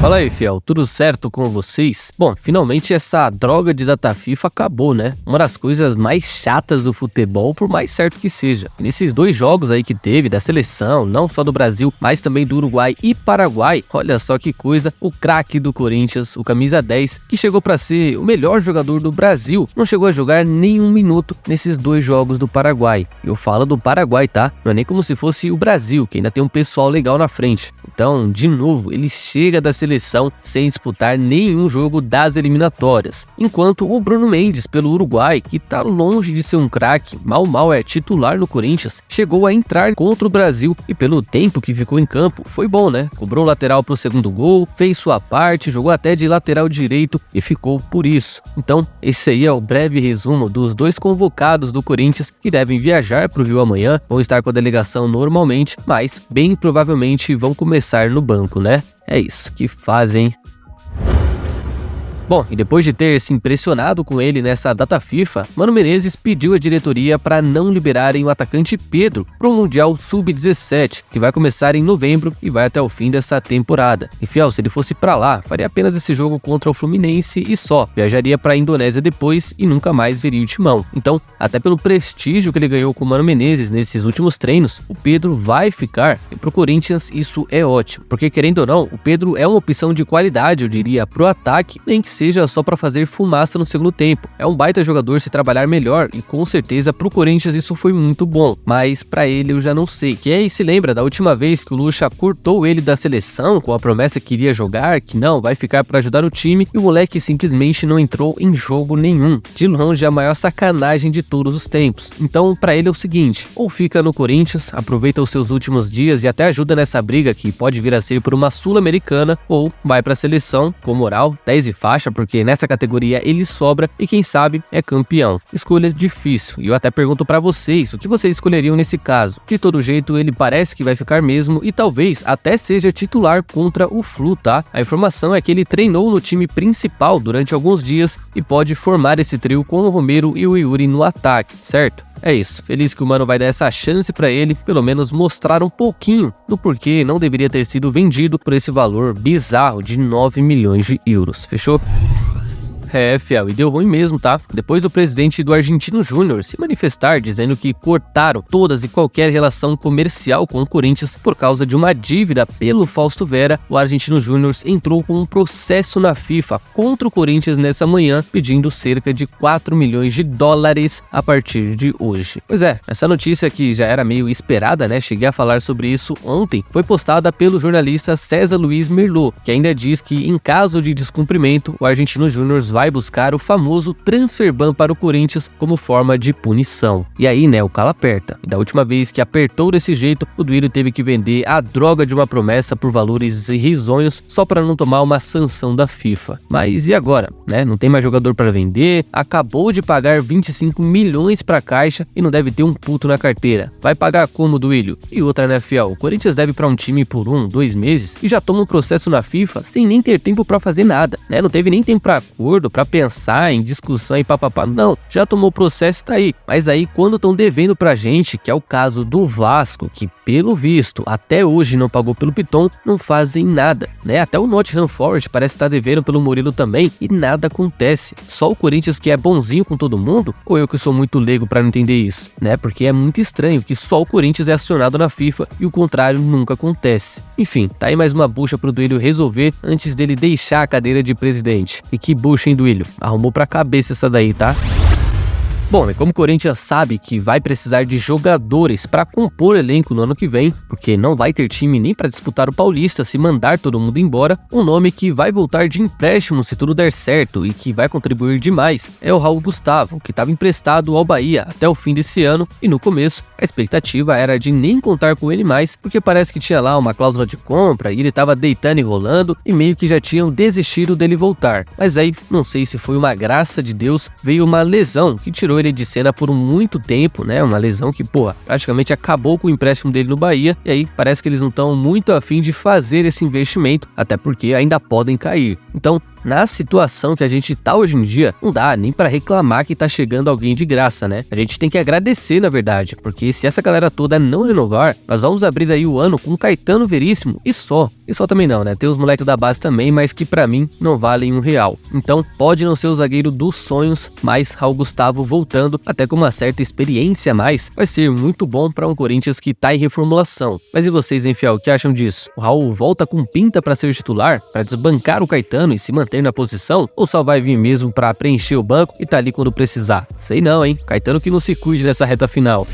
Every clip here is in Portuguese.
Fala aí, fiel, tudo certo com vocês? Bom, finalmente essa droga de data FIFA acabou, né? Uma das coisas mais chatas do futebol, por mais certo que seja. E nesses dois jogos aí que teve da seleção, não só do Brasil, mas também do Uruguai e Paraguai, olha só que coisa, o craque do Corinthians, o camisa 10, que chegou pra ser o melhor jogador do Brasil, não chegou a jogar nenhum minuto nesses dois jogos do Paraguai. Eu falo do Paraguai, tá? Não é nem como se fosse o Brasil, que ainda tem um pessoal legal na frente. Então, de novo, ele chega da seleção sem disputar nenhum jogo das eliminatórias. Enquanto o Bruno Mendes, pelo Uruguai, que tá longe de ser um craque, mal é titular no Corinthians, chegou a entrar contra o Brasil e pelo tempo que ficou em campo, foi bom, né? Cobrou lateral pro segundo gol, fez sua parte, jogou até de lateral direito e ficou por isso. Então, esse aí é o breve resumo dos dois convocados do Corinthians que devem viajar pro Rio amanhã, vão estar com a delegação normalmente, mas bem provavelmente vão começar no banco, né? É isso que fazem. Bom, e depois de ter se impressionado com ele nessa data FIFA, Mano Menezes pediu à diretoria para não liberarem o atacante Pedro para o Mundial Sub-17, que vai começar em novembro e vai até o fim dessa temporada. E fiel, se ele fosse para lá, faria apenas esse jogo contra o Fluminense e só, viajaria para a Indonésia depois e nunca mais veria o timão. Então, até pelo prestígio que ele ganhou com o Mano Menezes nesses últimos treinos, o Pedro vai ficar, e pro Corinthians isso é ótimo, porque querendo ou não, o Pedro é uma opção de qualidade, eu diria, pro ataque, nem que seja só para fazer fumaça no segundo tempo. É um baita jogador se trabalhar melhor e com certeza pro Corinthians isso foi muito bom, mas para ele eu já não sei. Quem aí se lembra da última vez que o Lucha cortou ele da seleção com a promessa que iria jogar, que não, vai ficar para ajudar o time e o moleque simplesmente não entrou em jogo nenhum. De longe a maior sacanagem de todos os tempos. Então para ele é o seguinte, ou fica no Corinthians, aproveita os seus últimos dias e até ajuda nessa briga que pode vir a ser por uma Sul-Americana, ou vai pra seleção com moral, 10 e faixa, porque nessa categoria ele sobra e quem sabe é campeão. Escolha difícil, e eu até pergunto pra vocês, o que vocês escolheriam nesse caso? De todo jeito ele parece que vai ficar mesmo e talvez até seja titular contra o Flu, tá? A informação é que ele treinou no time principal durante alguns dias e pode formar esse trio com o Romero e o Yuri no ataque, certo? É isso, feliz que o Mano vai dar essa chance pra ele, pelo menos mostrar um pouquinho do porquê não deveria ter sido vendido por esse valor bizarro de 9 milhões de euros, fechou? É, fiel, e deu ruim mesmo, tá? Depois do presidente do Argentino Júnior se manifestar dizendo que cortaram todas e qualquer relação comercial com o Corinthians por causa de uma dívida pelo Fausto Vera, o Argentino Júnior entrou com um processo na FIFA contra o Corinthians nessa manhã, pedindo cerca de 4 milhões de dólares a partir de hoje. Pois é, essa notícia que já era meio esperada, né? Cheguei a falar sobre isso ontem, foi postada pelo jornalista César Luiz Merlot, que ainda diz que em caso de descumprimento, o Argentino Júnior vai buscar o famoso transfer ban para o Corinthians como forma de punição. E aí, né, o calo aperta. E da última vez que apertou desse jeito, o Duílio teve que vender a droga de uma promessa por valores irrisonhos só para não tomar uma sanção da FIFA. Mas e agora, né? Não tem mais jogador para vender, acabou de pagar 25 milhões para a Caixa e não deve ter um puto na carteira. Vai pagar como, Duílio? E outra, né, fiel? O Corinthians deve para um time por 2 meses e já toma um processo na FIFA sem nem ter tempo para fazer nada, né? Não teve nem tempo para acordo, para pensar em discussão e papapá, não, já tomou o processo, tá aí. Mas aí quando estão devendo pra gente, que é o caso do Vasco, que pelo visto até hoje não pagou pelo Piton, não fazem nada, né? Até o Nottingham Forest parece estar devendo pelo Murilo também e nada acontece. Só o Corinthians que é bonzinho com todo mundo, ou eu que sou muito leigo pra não entender isso, né? Porque é muito estranho que só o Corinthians é acionado na FIFA e o contrário nunca acontece. Enfim, tá aí mais uma bucha pro Duílio resolver antes dele deixar a cadeira de presidente. E que bucha, hein, Duílio? Arrumou pra cabeça essa daí, tá? Bom, e como o Corinthians sabe que vai precisar de jogadores para compor elenco no ano que vem, porque não vai ter time nem para disputar o Paulista se mandar todo mundo embora, um nome que vai voltar de empréstimo se tudo der certo e que vai contribuir demais é o Raul Gustavo, que estava emprestado ao Bahia até o fim desse ano e no começo a expectativa era de nem contar com ele mais, porque parece que tinha lá uma cláusula de compra e ele estava deitando e rolando e meio que já tinham desistido dele voltar. Mas aí, não sei se foi uma graça de Deus, veio uma lesão que tirou ele de cena por muito tempo, né? Uma lesão que, praticamente acabou com o empréstimo dele no Bahia, e aí parece que eles não estão muito afim de fazer esse investimento, até porque ainda podem cair. Então, na situação que a gente tá hoje em dia, não dá nem pra reclamar que tá chegando alguém de graça, né? A gente tem que agradecer, na verdade, porque se essa galera toda não renovar, nós vamos abrir aí o ano com Caetano Veríssimo e só. E só também não, né? Tem os moleques da base também, mas que pra mim não valem R$1. Então pode não ser o zagueiro dos sonhos, mas Raul Gustavo voltando, até com uma certa experiência a mais, vai ser muito bom pra um Corinthians que tá em reformulação. Mas e vocês, hein, fiel, o que acham disso? O Raul volta com pinta pra ser titular, pra desbancar o Caetano e se manter na posição, ou só vai vir mesmo pra preencher o banco e tá ali quando precisar? Sei não, hein? Caetano que não se cuide nessa reta final.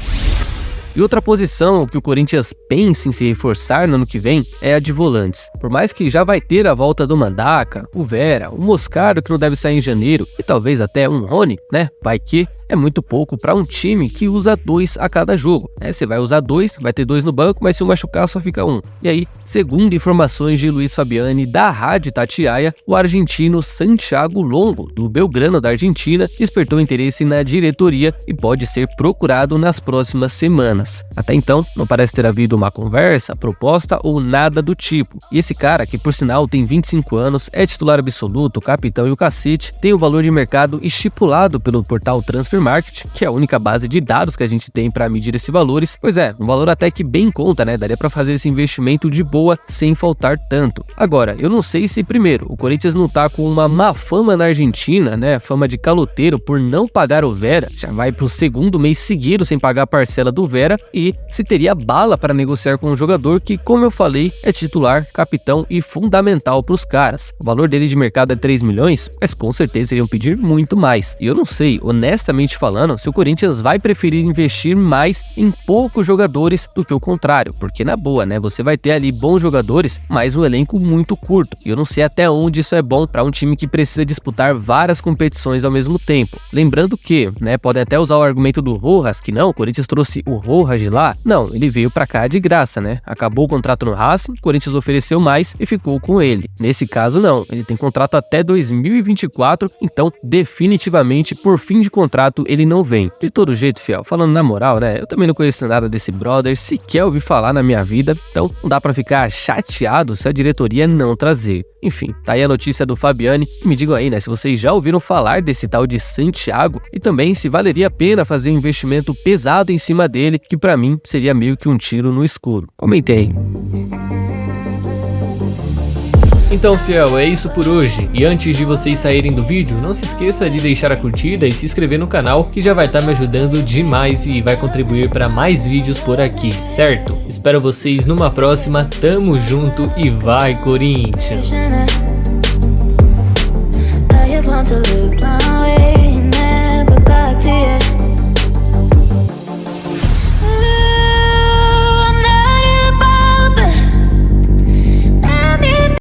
E outra posição que o Corinthians pensa em se reforçar no ano que vem é a de volantes. Por mais que já vai ter a volta do Mandaca, o Vera, o Moscardo que não deve sair em janeiro e talvez até um Rony, né? Vai que é muito pouco para um time que usa 2 a cada jogo, né? Você vai usar 2, vai ter 2 no banco, mas se um machucar só fica 1. E aí, segundo informações de Luiz Fabiani da Rádio Itatiaia, o argentino Santiago Longo, do Belgrano da Argentina, despertou interesse na diretoria e pode ser procurado nas próximas semanas. Até então, não parece ter havido uma conversa, proposta ou nada do tipo. E esse cara, que por sinal tem 25 anos, é titular absoluto, capitão e o cacete, tem o valor de mercado estipulado pelo portal Transfer Market, que é a única base de dados que a gente tem para medir esses valores. Pois é, um valor até que bem em conta, né? Daria para fazer esse investimento de boa sem faltar tanto. Agora, eu não sei se primeiro, o Corinthians não tá com uma má fama na Argentina, né? Fama de caloteiro por não pagar o Vera, já vai pro segundo mês seguido sem pagar a parcela do Vera, e se teria bala para negociar com um jogador que, como eu falei, é titular, capitão e fundamental para os caras. O valor dele de mercado é 3 milhões, mas com certeza iriam pedir muito mais. E eu não sei, honestamente falando, se o Corinthians vai preferir investir mais em poucos jogadores do que o contrário, porque na boa, né, você vai ter ali bons jogadores, mas um elenco muito curto, e eu não sei até onde isso é bom para um time que precisa disputar várias competições ao mesmo tempo. Lembrando que, né, podem até usar o argumento do Rojas, que não, o Corinthians trouxe o Rojas de lá, não, ele veio pra cá de graça, né, acabou o contrato no Racing, o Corinthians ofereceu mais e ficou com ele. Nesse caso não, ele tem contrato até 2024, então definitivamente por fim de contrato ele não vem. De todo jeito, fiel, falando na moral, né, eu também não conheço nada desse brother, sequer ouvi falar na minha vida, então não dá pra ficar chateado se a diretoria não trazer. Enfim, tá aí a notícia do Fabiani. Me digam aí, né, se vocês já ouviram falar desse tal de Santiago e também se valeria a pena fazer um investimento pesado em cima dele, que pra mim seria meio que um tiro no escuro. Comentem aí. Então, fiel, é isso por hoje. E antes de vocês saírem do vídeo, não se esqueça de deixar a curtida e se inscrever no canal, que já vai estar me ajudando demais e vai contribuir para mais vídeos por aqui, certo? Espero vocês numa próxima, tamo junto e vai, Corinthians!